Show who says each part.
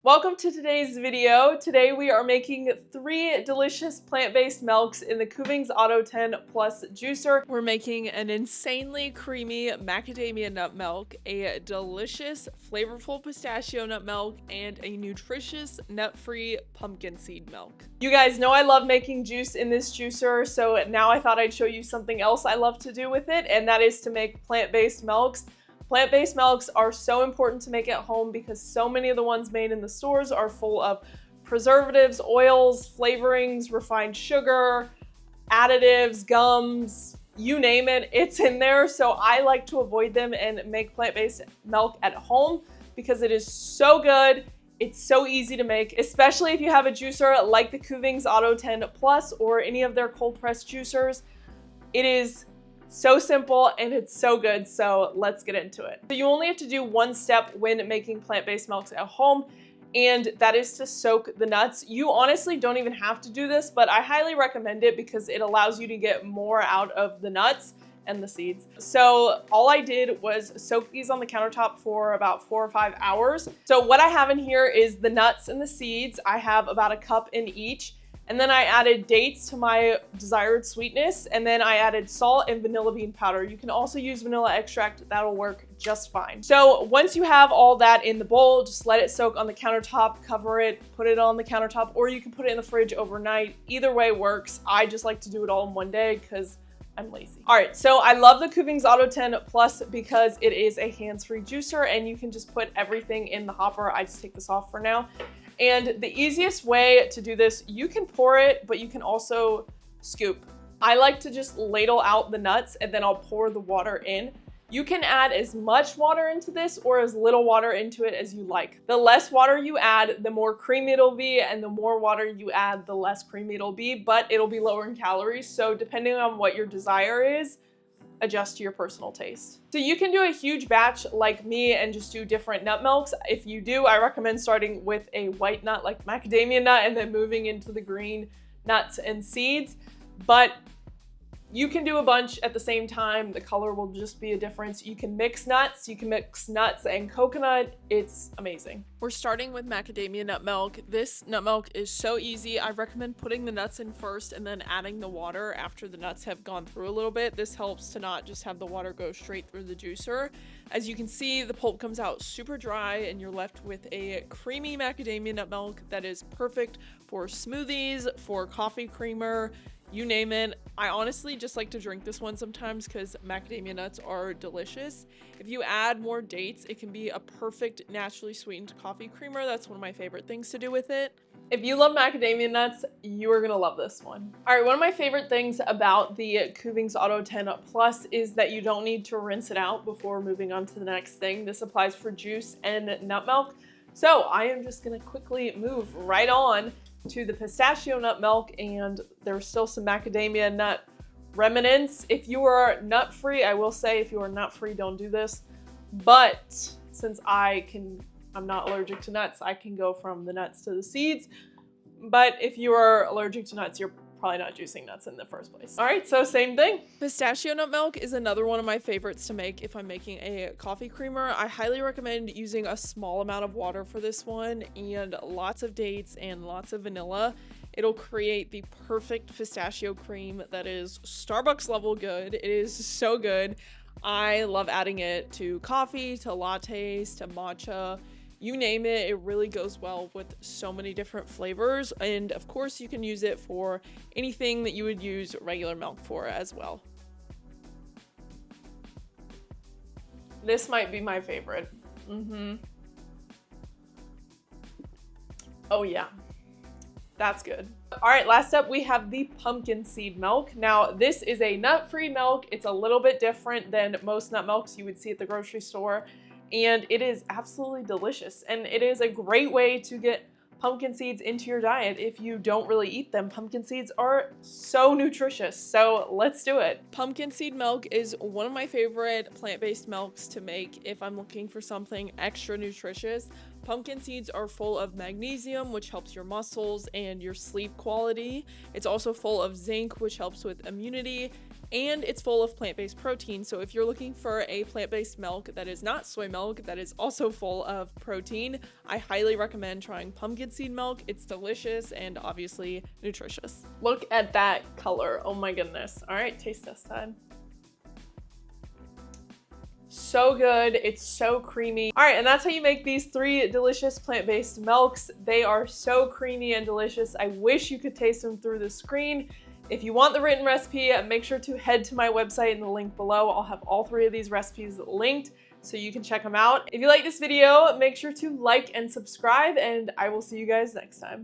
Speaker 1: Welcome to today's video. Today we are making 3 delicious plant-based milks in the Kuvings Auto10 Plus juicer. We're making an insanely creamy macadamia nut milk, a delicious flavorful pistachio nut milk, and a nutritious nut-free pumpkin seed milk. You guys know I love making juice in this juicer, so now I thought I'd show you something else I love to do with it, and that is to make plant-based milks. Plant-based milks are so important to make at home because so many of the ones made in the stores are full of preservatives, oils, flavorings, refined sugar, additives, gums, you name it, it's in there. So I like to avoid them and make plant-based milk at home because it is so good. It's so easy to make, especially if you have a juicer like the Kuvings Auto10 Plus or any of their cold press juicers. It is so simple and it's so good, so let's get into it. So you only have to do one step when making plant-based milks at home, and that is to soak the nuts. You honestly don't even have to do this, but I highly recommend it because it allows you to get more out of the nuts and the seeds. So all I did was soak these on the countertop for about 4 or 5 hours. So what I have in here is the nuts and the seeds. I have about a cup in each. And then I added dates to my desired sweetness, and then I added salt and vanilla bean powder. You can also use vanilla extract, that'll work just fine. So once you have all that in the bowl, just let it soak on the countertop, cover it, put it on the countertop, or you can put it in the fridge overnight. Either way works. I just like to do it all in one day because I'm lazy. All right, so I love the Kuvings Auto10 Plus because it is a hands-free juicer and you can just put everything in the hopper. I just take this off for now. And the easiest way to do this, you can pour it, but you can also scoop. I like to just ladle out the nuts and then I'll pour the water in. You can add as much water into this or as little water into it as you like. The less water you add, the more creamy it'll be, and the more water you add, the less creamy it'll be, but it'll be lower in calories. So depending on what your desire is, adjust to your personal taste. So you can do a huge batch like me and just do different nut milks. If you do, I recommend starting with a white nut like macadamia nut and then moving into the green nuts and seeds. But you can do a bunch at the same time. The color will just be a difference. You can mix nuts. You can mix nuts and coconut. It's amazing. We're starting with macadamia nut milk. This nut milk is so easy. I recommend putting the nuts in first and then adding the water after the nuts have gone through a little bit. This helps to not just have the water go straight through the juicer. As you can see, the pulp comes out super dry and you're left with a creamy macadamia nut milk that is perfect for smoothies, for coffee creamer, you name it. I honestly just like to drink this one sometimes because macadamia nuts are delicious. If you add more dates, it can be a perfect naturally sweetened coffee creamer. That's one of my favorite things to do with it. If you love macadamia nuts, you are gonna love this one. All right, one of my favorite things about the Kuvings Auto10 Plus is that you don't need to rinse it out before moving on to the next thing. This applies for juice and nut milk. So I am just gonna quickly move right on to the pistachio nut milk, and there's still some macadamia nut remnants. If you are nut-free, I will say if you are nut-free, don't do this. But since I'm not allergic to nuts, I can go from the nuts to the seeds. But if you are allergic to nuts, you're probably not juicing nuts in the first place. All right, so same thing. Pistachio nut milk is another one of my favorites to make if I'm making a coffee creamer. I highly recommend using a small amount of water for this one and lots of dates and lots of vanilla. It'll create the perfect pistachio cream that is Starbucks level good. It is so good. I love adding it to coffee, to lattes, to matcha. You name it, it really goes well with so many different flavors. And of course, you can use it for anything that you would use regular milk for as well. This might be my favorite. Oh yeah, that's good. All right, last up we have the pumpkin seed milk. Now this is a nut-free milk. It's a little bit different than most nut milks you would see at the grocery store. And it is absolutely delicious, and it is a great way to get pumpkin seeds into your diet if you don't really eat them. Pumpkin seeds are so nutritious, so let's do it. Pumpkin seed milk is one of my favorite plant-based milks to make if I'm looking for something extra nutritious. Pumpkin seeds are full of magnesium, which helps your muscles and your sleep quality. It's also full of zinc, which helps with immunity. and it's full of plant-based protein. So if you're looking for a plant-based milk that is not soy milk, that is also full of protein, I highly recommend trying pumpkin seed milk. It's delicious and obviously nutritious. Look at that color. Oh my goodness. All right, taste test time. So good. It's so creamy. All right, and that's how you make these 3 delicious plant-based milks. They are so creamy and delicious. I wish you could taste them through the screen. If you want the written recipe, make sure to head to my website in the link below. I'll have all 3 of these recipes linked so you can check them out. If you like this video, make sure to like and subscribe, and I will see you guys next time.